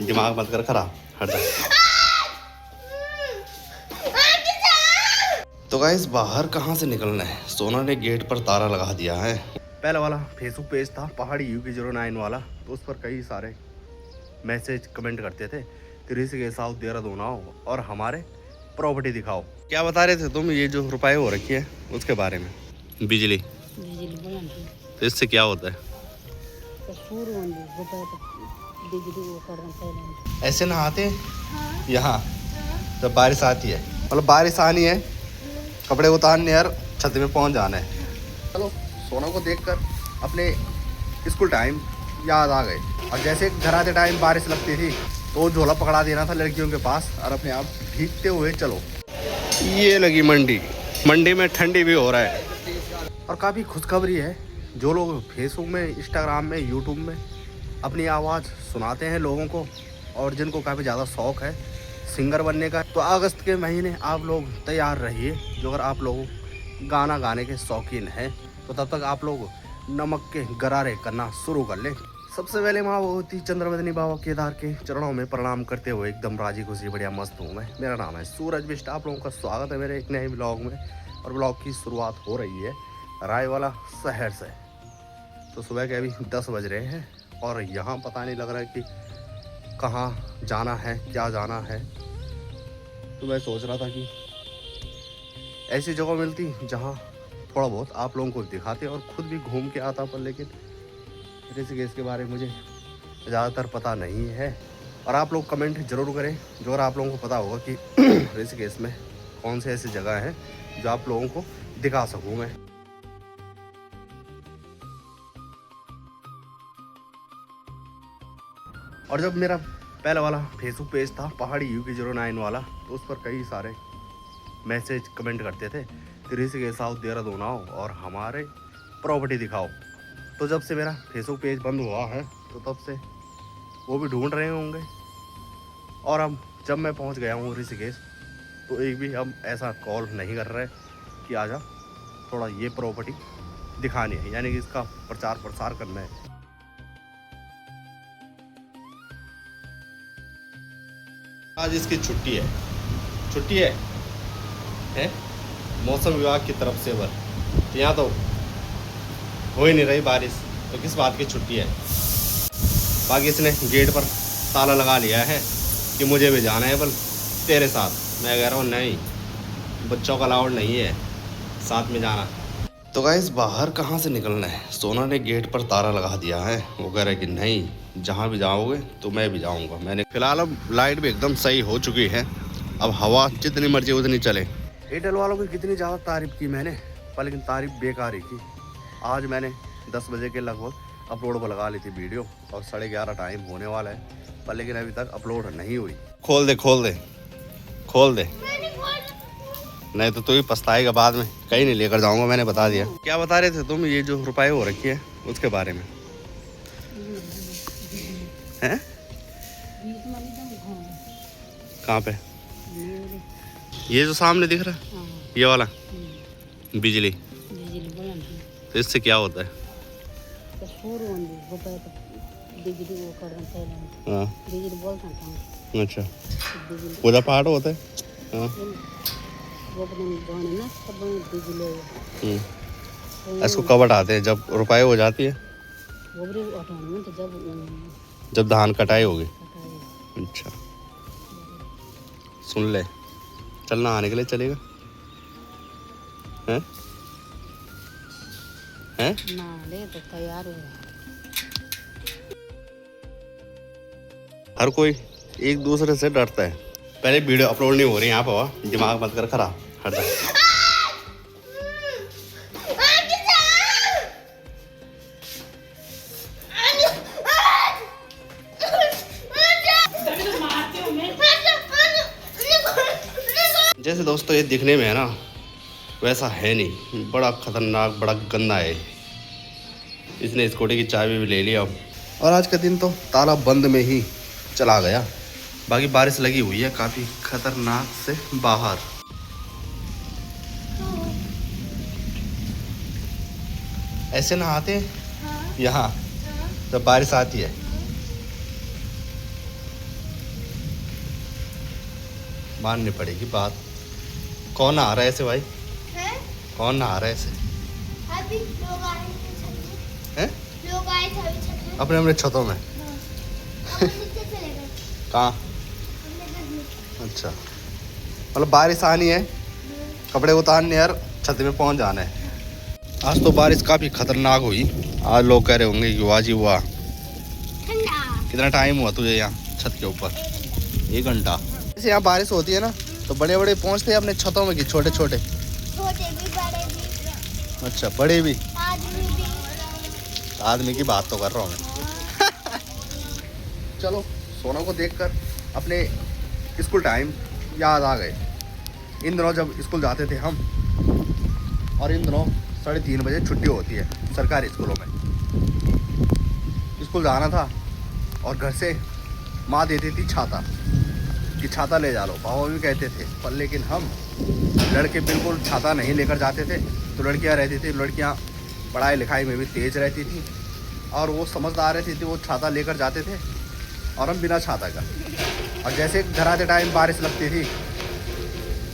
दिमाग मत कर खराब, हट जा। तो गाइस बाहर कहाँ से निकलना है, सोना ने गेट पर ताला लगा दिया है। पहला वाला फेसबुक पेज था पहाड़ी UK09 वाला, तो उस पर कई सारे मैसेज कमेंट करते थे कि ऋषिकेश आओ, देहरादून आओ और हमारे प्रॉपर्टी दिखाओ। क्या बता रहे थे तुम, ये जो रुपए हो रखी है उसके बारे में? बिजली तो इससे क्या होता है? ऐसे नहाते हैं यहाँ जब बारिश आती है, मतलब बारिश आनी है, कपड़े उतारने और छत में पहुँच जाना है। चलो सोना को देखकर अपने स्कूल टाइम याद आ गए, और जैसे घर आते टाइम बारिश लगती थी तो झोला पकड़ा देना था लड़कियों के पास और अपने आप भीगते हुए चलो। ये लगी मंडी में ठंडी भी हो रहा है। और काफ़ी खुशखबरी है, जो लोग फेसबुक में, इंस्टाग्राम में, यूट्यूब में अपनी आवाज़ सुनाते हैं लोगों को, और जिनको काफ़ी ज़्यादा शौक़ है सिंगर बनने का, तो अगस्त के महीने आप लोग तैयार रहिए। जो अगर आप लोग गाना गाने के शौकीन हैं तो तब तक आप लोग नमक के गरारे करना शुरू कर लें। सबसे पहले माँ भगवती चंद्रवदनी बाबा केदार के चरणों में प्रणाम करते हुए एकदम राजी खुशी बढ़िया मस्त हूँ मैं। मेरा नाम है सूरज बिष्ट, आप लोगों का स्वागत है मेरे एक नए ब्लॉग में। और ब्लॉग की शुरुआत हो रही है रायवाला शहर से। तो सुबह के अभी 10 बज रहे हैं और यहाँ पता नहीं लग रहा है कि कहाँ जाना है, क्या जाना है। तो मैं सोच रहा था कि ऐसी जगह मिलती जहाँ थोड़ा बहुत आप लोगों को दिखाते और ख़ुद भी घूम के आता, पर लेकिन ऋषिकेश के बारे में मुझे ज़्यादातर पता नहीं है। और आप लोग कमेंट ज़रूर करें जो अगर आप लोगों को पता होगा कि ऋषिकेश में कौन से ऐसी जगह हैं जो आप लोगों को दिखा सकूँ मैं। और जब मेरा पहला वाला फेसबुक पेज था पहाड़ी UK09 वाला, तो उस पर कई सारे मैसेज कमेंट करते थे कि ऋषिकेश आओ, देहरादून आओ और हमारे प्रॉपर्टी दिखाओ। तो जब से मेरा फेसबुक पेज बंद हुआ है तो तब से वो भी ढूंढ रहे होंगे। और अब जब मैं पहुंच गया हूं ऋषिकेश तो एक भी अब ऐसा कॉल नहीं कर रहे कि आजा थोड़ा ये प्रॉपर्टी दिखानी है, यानी कि इसका प्रचार प्रसार करना है। आज इसकी छुट्टी है मौसम विभाग की तरफ से। यहाँ तो हो ही नहीं रही बारिश, तो किस बात की छुट्टी है। बाकी इसने गेट पर ताला लगा लिया है कि मुझे भी जाना है बल तेरे साथ। मैं कह रहा हूँ नहीं, बच्चों का अलाउड नहीं है साथ में जाना। तो गाइस बाहर कहाँ से निकलना है, सोना ने गेट पर ताला लगा दिया है। वो कह रहा है कि नहीं, जहाँ भी जाओगे तो मैं भी जाऊँगा। मैंने फिलहाल अब लाइट भी एकदम सही हो चुकी है, अब हवा जितनी मर्जी उतनी चले। एयरटेल वालों की कितनी ज़्यादा तारीफ़ की मैंने, पर लेकिन तारीफ़ बेकार ही की। आज मैंने 10 बजे के लगभग अपलोड पर लगा ली थी वीडियो और 11:30 टाइम होने वाला है, पर लेकिन अभी तक अपलोड नहीं हुई। खोल दे नहीं तो तू ही पछताएगा बाद में। कहीं नहीं लेकर जाऊंगा, मैंने बता दिया। क्या बता रहे थे तुम, ये जो रुपए हो रखी है उसके बारे में? हैं कहाँ पे? ये जो सामने दिख रहा है ये वाला बिजली तो इससे क्या होता है? हाँ अच्छा, पूजा पाठ होता है। हाँ इसको कब हटाते हैं? जब रुपए हो जाती है, जब धान कटाई होगी। अच्छा सुन ले, चलना आने के लिए चलेगा? हैं तो तैयार हो। हर कोई एक दूसरे से डरता है। पहले वीडियो अपलोड नहीं हो रही यहाँ पर, दिमाग मत कर खराब, हट जा। जैसे दोस्तों ये दिखने में है ना, वैसा है नहीं, बड़ा खतरनाक, बड़ा गंदा है। इसने स्कूटी की चाबी भी ले लिया और आज का दिन तो ताला बंद में ही चला गया। बाकी बारिश लगी हुई है काफ़ी खतरनाक से बाहर। ऐसे नहाते हैं यहाँ जब बारिश आती है। माननी पड़ेगी बात। कौन नहा रहा है ऐसे भाई? हैं? कौन नहा रहा है ऐसे? अभी लोग आए थे छत में। हैं? लोग आए थे अभी छत में। अपने अपने छतों में। हाँ। अब नीचे चले गए। कहाँ? हमने घर में। अच्छा, मतलब बारिश आनी है, कपड़े उतारने यार, छत में पहुंच जाना है। आज तो बारिश काफ़ी खतरनाक हुई। आज लोग कह रहे होंगे कि वाह जी वाह। ठंडा। कितना टाइम हुआ तुझे यहाँ छत के ऊपर? 1 घंटा। जैसे यहाँ बारिश होती है ना तो बड़े बड़े पहुँचते हैं अपने छतों में कि छोटे छोटे? छोटे भी बड़े भी। अच्छा, बड़े भी। आदमी भी। आदमी की बात तो कर रहा हूँ मैं। चलो, सोना को देखकर अपने स्कूल टाइम याद आ गए। इन दिनों जब स्कूल जाते थे हम, और इन दिनों 3:30 बजे छुट्टी होती है सरकारी स्कूलों में। स्कूल जाना था और घर से माँ देती थी छाता, कि छाता ले जा लो। पापा भी कहते थे, पर लेकिन हम लड़के बिल्कुल छाता नहीं लेकर जाते थे। तो लड़कियाँ रहती थी, लड़कियाँ पढ़ाई लिखाई में भी तेज़ रहती थी और वो समझदार रहती थी, वो छाता लेकर जाते थे और हम बिना छाता का। और जैसे घर आते टाइम बारिश लगती थी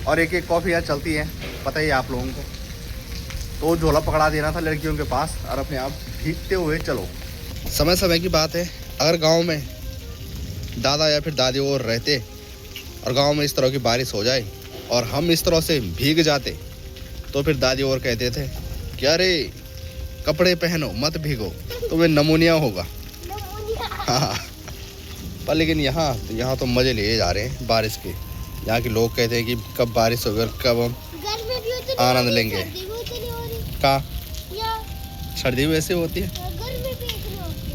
और एक एक कॉफ़ियाँ चलती हैं, पता ही है आप लोगों को, तो झोला पकड़ा देना था लड़कियों के पास और अपने आप भीगते हुए चलो। समय समय की बात है, अगर गांव में दादा या फिर दादी और रहते और गांव में इस तरह की बारिश हो जाए और हम इस तरह से भीग जाते, तो फिर दादी और कहते थे कि अरे कपड़े पहनो मत भीगो, तुम्हें नमूनिया होगा। हाँ, पर लेकिन यहाँ तो मज़े लिए जा रहे हैं बारिश के। यहाँ के लोग कहते हैं कि कब बारिश होगी और कब हम आनंद लेंगे। कहाँ? सर्दी भी वैसे होती है,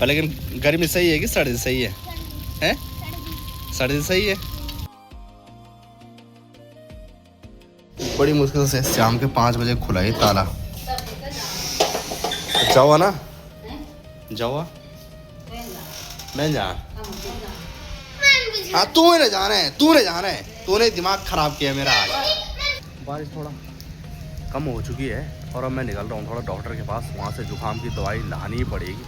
पर लेकिन गर्मी सही है कि सर्दी सही है? हैं? सर्दी सही है। बड़ी मुश्किल से शाम के 5 बजे खुला ही ताला। जाओ ना, जाओ मैं जा। हाँ, तूने जाना है, तूने दिमाग खराब किया मेरा आज। बारिश थोड़ा कम हो चुकी है और अब मैं निकल रहा हूँ थोड़ा डॉक्टर के पास। वहाँ से जुकाम की दवाई लानी ही पड़ेगी,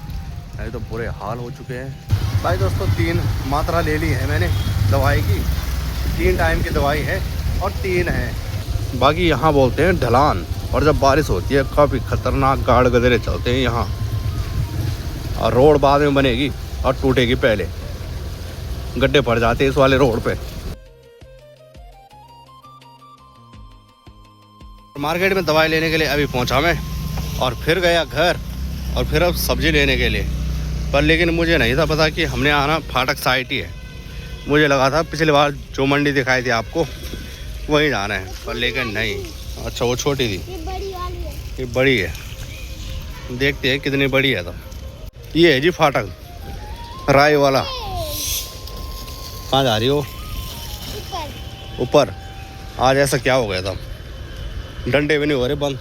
नहीं तो बुरे हाल हो चुके हैं। भाई दोस्तों, 3 मात्रा ले ली है मैंने दवाई की। 3 टाइम की दवाई है और 3 है। बाकी यहाँ बोलते हैं ढलान, और जब बारिश होती है काफ़ी खतरनाक गाड़ गधेरे चलते हैं यहाँ, और रोड बाद में बनेगी और टूटेगी पहले। गड्ढे पड़ जाते हैं इस वाले रोड पे। मार्केट में दवाई लेने के लिए अभी पहुंचा मैं, और फिर गया घर, और फिर अब सब्जी लेने के लिए। पर लेकिन मुझे नहीं था पता कि हमने आना फाटक साइट ही है। मुझे लगा था पिछली बार जो मंडी दिखाई थी आपको वहीं जाना है, पर लेकिन नहीं। अच्छा, वो छोटी थी, ये बड़ी वाली है। ये बड़ी है। देखते हैं कितनी बड़ी है। तो ये है जी फाटक राय वाला। कहाँ जा रही हो? ऊपर। आज ऐसा क्या हो गया था? डंडे भी नहीं हो रहे बंद,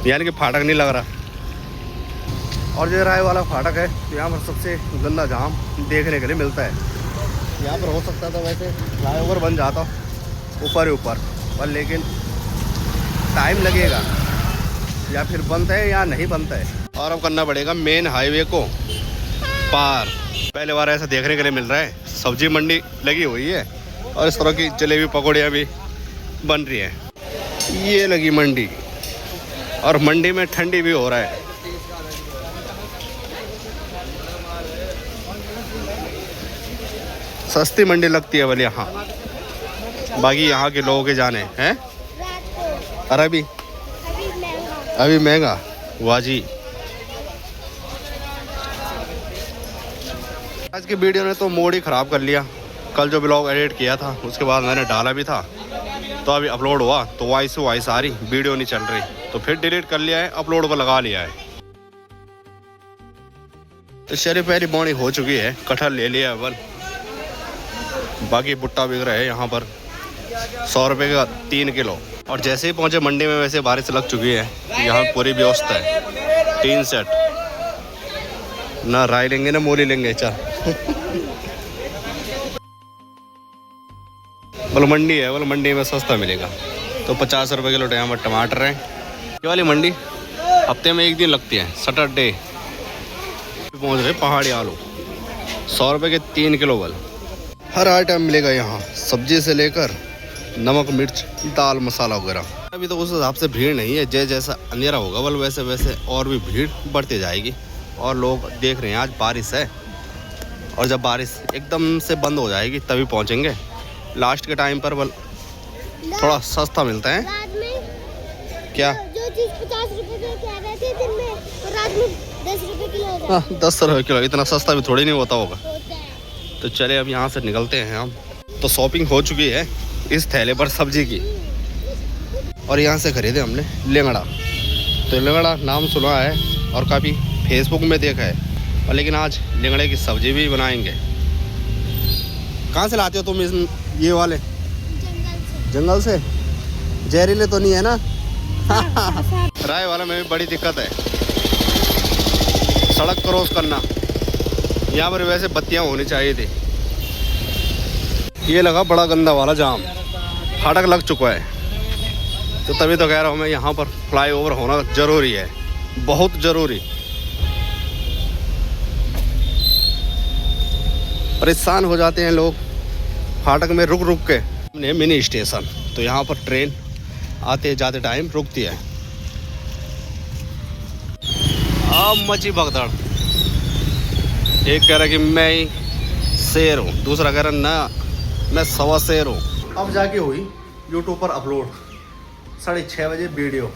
यानी कि फाटक नहीं लग रहा। और जो राय वाला फाटक है तो यहाँ पर सबसे गंदा जाम देखने के लिए मिलता है। यहाँ पर हो सकता था वैसे फ्लाईओवर बन जाता ऊपर ही ऊपर, पर लेकिन टाइम लगेगा, या फिर बनता है या नहीं बनता है। और अब करना पड़ेगा मेन हाईवे को पार। पहले बार ऐसा देखने के लिए मिल रहा है। सब्जी मंडी लगी हुई है और इस तरह की जलेबी पकौड़ियाँ भी बन रही है। ये लगी मंडी, और मंडी में ठंडी भी हो रहा है। सस्ती मंडी लगती है वाली यहाँ। बाकी यहाँ के लोगों के जाने हैं। और अभी महंगा। वाह जी। आज की वीडियो ने तो मूड ही ख़राब कर लिया। कल जो ब्लॉग एडिट किया था उसके बाद मैंने डाला भी था, तो अभी अपलोड हुआ तो वॉइस आ रही, वीडियो नहीं चल रही, तो फिर डिलीट कर लिया है, अपलोड पर लगा लिया है। तो शरी पैरी बॉडी हो चुकी है, कटहल ले लिया है। बाकी भुट्टा बिक रहा है यहाँ पर 100 रुपये का 3 किलो। और जैसे ही पहुँचे मंडी में वैसे बारिश लग चुकी है। यहाँ पूरी व्यवस्था है, 3 सेट। ना राई लेंगे ना मूली लेंगे। चल बोलो मंडी है, बोलो मंडी में सस्ता मिलेगा। तो 50 रुपये किलो यहाँ पर टमाटर है। ये वाली मंडी हफ्ते में 1 दिन लगती है, सैटरडे। पहुँच रहे पहाड़ी आलू 100 रुपये के 3 किलो। बल हर आइटम मिलेगा यहाँ, सब्जी से लेकर नमक मिर्च दाल मसाला वगैरह। अभी तो उस हिसाब से भीड़ नहीं है, जैसा अंधेरा होगा बल वैसे वैसे और भी भीड़ बढ़ती जाएगी। और लोग देख रहे हैं आज बारिश है, और जब बारिश एकदम से बंद हो जाएगी तभी पहुँचेंगे। लास्ट के टाइम पर बल थोड़ा सस्ता मिलता है। रात में क्या जो चीज 50 रुपए में क्या रहती है दिन में, तो रात में 10 रुपए किलो हो जाता हाँ 10 रुपये किलो, इतना सस्ता भी थोड़ी नहीं होता होगा। है। तो चले अब यहाँ से निकलते हैं हम। तो शॉपिंग हो चुकी है इस थैले पर सब्जी की, और यहाँ से खरीदे हमने लेंगड़ा। तो लेंगड़ा नाम सुना है और काफ़ी फेसबुक में देखा है, और लेकिन आज लेंगड़े की सब्जी भी बनाएंगे। कहाँ से लाते हो तुम इस ये वाले? जंगल से। जहरीले तो नहीं है ना? राय वाला में भी बड़ी दिक्कत है, सड़क क्रॉस करना। यहाँ पर वैसे बत्तियाँ होनी चाहिए थी। ये लगा बड़ा गंदा वाला जाम, फाटक लग चुका है। तो तभी तो कह रहा हूँ मैं, यहाँ पर फ्लाईओवर होना ज़रूरी है, बहुत ज़रूरी। परेशान हो जाते हैं लोग फाटक में रुक रुक के। हमने मिनी स्टेशन, तो यहाँ पर ट्रेन आते जाते टाइम रुकती है। अब मची भगदड़, एक कह रहा कि मैं ही शेर हूँ, दूसरा कह रहा ना मैं सवा शेर हूँ। अब जाके हुई यूट्यूब पर अपलोड 6:30 बजे वीडियो,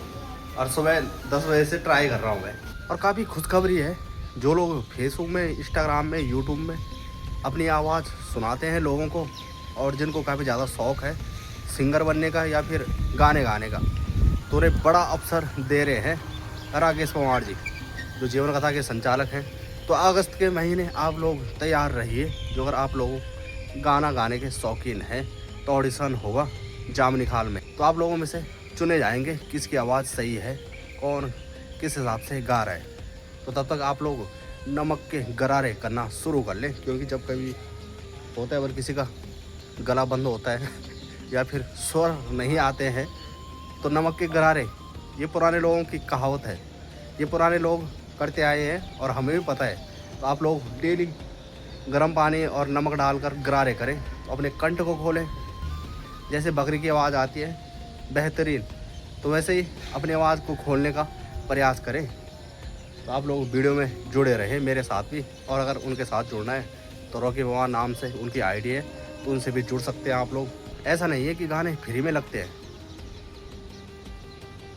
और सुबह 10 बजे से ट्राई कर रहा हूँ मैं। और काफ़ी खुशखबरी है, जो लोग फेसबुक में इंस्टाग्राम में यूट्यूब में अपनी आवाज़ सुनाते हैं लोगों को, और जिनको काफ़ी ज़्यादा शौक़ है सिंगर बनने का या फिर गाने गाने का, तो उन्हें बड़ा अवसर दे रहे हैं राकेश पवार जी, जो जीवन कथा के संचालक हैं। तो अगस्त के महीने आप लोग तैयार रहिए। जो अगर आप लोग गाना गाने के शौकीन हैं तो ऑडिशन होगा जामनी खाल में, तो आप लोगों में से चुने जाएंगे किसकी आवाज़ सही है, कौन किस हिसाब से गा रहा है। तो तब तक आप लोग नमक के गरारे करना शुरू कर लें, क्योंकि जब कभी होता है अगर किसी का गला बंद होता है या फिर स्वर नहीं आते हैं, तो नमक के गरारे, ये पुराने लोगों की कहावत है, ये पुराने लोग करते आए हैं और हमें भी पता है। तो आप लोग डेली गर्म पानी और नमक डालकर गरारे करें, तो अपने कंठ को खोलें। जैसे बकरी की आवाज़ आती है बेहतरीन, तो वैसे ही अपनी आवाज़ को खोलने का प्रयास करें। तो आप लोग वीडियो में जुड़े रहें मेरे साथ भी, और अगर उनके साथ जुड़ना है तो रॉकी पवार नाम से उनकी आईडी है, तो उनसे भी जुड़ सकते हैं आप लोग। ऐसा नहीं है कि गाने फ्री में लगते हैं,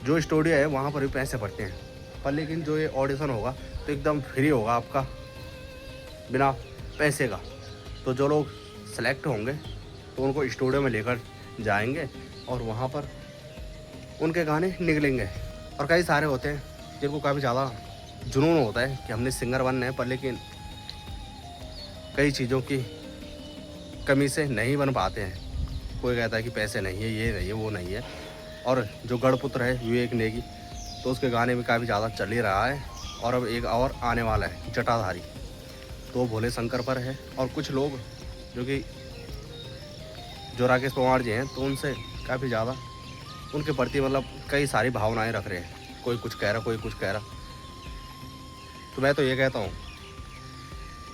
जो स्टूडियो है वहाँ पर भी पैसे पड़ते हैं, पर लेकिन जो ये ऑडिशन होगा तो एकदम फ्री होगा आपका, बिना पैसे का। तो जो लोग सेलेक्ट होंगे तो उनको स्टूडियो में लेकर जाएंगे, और वहाँ पर उनके गाने निकलेंगे। और कई सारे होते हैं जिनको काफ़ी ज़्यादा जुनून होता है कि हमने सिंगर बनना है, पर लेकिन कई चीज़ों की कमी से नहीं बन पाते हैं। कोई कहता है कि पैसे नहीं है, ये नहीं है, वो नहीं है। और जो गढ़पुत्र है विवेक नेगी, तो उसके गाने में काफ़ी ज़्यादा चल ही रहा है। और अब एक और आने वाला है जटाधारी, तो भोले शंकर पर है। और कुछ लोग जो राकेश पवार जी हैं, तो उनसे काफ़ी ज़्यादा उनके प्रति मतलब कई सारी भावनाएं रख रहे हैं। कोई कुछ कह रहा, कोई कुछ कह रहा। तो मैं तो ये कहता हूँ,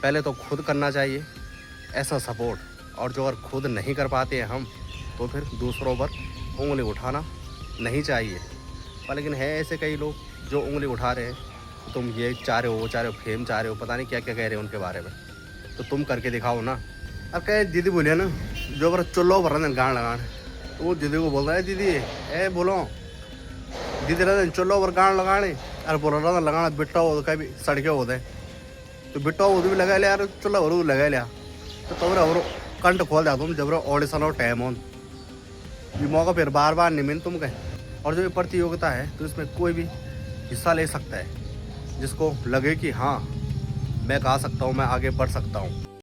पहले तो खुद करना चाहिए ऐसा सपोर्ट, और जो अगर खुद नहीं कर पाते हैं हम, तो फिर दूसरों पर उंगली उठाना नहीं चाहिए। पर लेकिन है ऐसे कई लोग जो उंगली उठा रहे हैं, तुम ये चाह रहे हो, वो चाह रहे हो, फेम चाह रहे हो, पता नहीं क्या क्या कह रहे हो उनके बारे में, तो तुम करके दिखाओ ना। अब कहे दीदी बोलिए ना, जो अगर चुल्लो भर रहे गान लगान, तो वो दीदी को बोल रहा है दीदी ए बोलो, दीदी रहते चुल्लो भर गान लगाने, अरे बोल रहा था लगाना बिट्टा हो कभी सड़के होते हैं, तो बिट्टा हो भी लगा लिया यार, चुल्ला भर लगा लिया। तो तुम और कंठ खोल दिया तुम, जब ऑडिशन और टाइम ऑन, ये मौका फिर बार बार नहीं मिल तुम कहें। और जो ये प्रतियोगिता है, तो इसमें कोई भी हिस्सा ले सकता है, जिसको लगे कि हाँ मैं गा सकता हूँ, मैं आगे बढ़ सकता हूँ।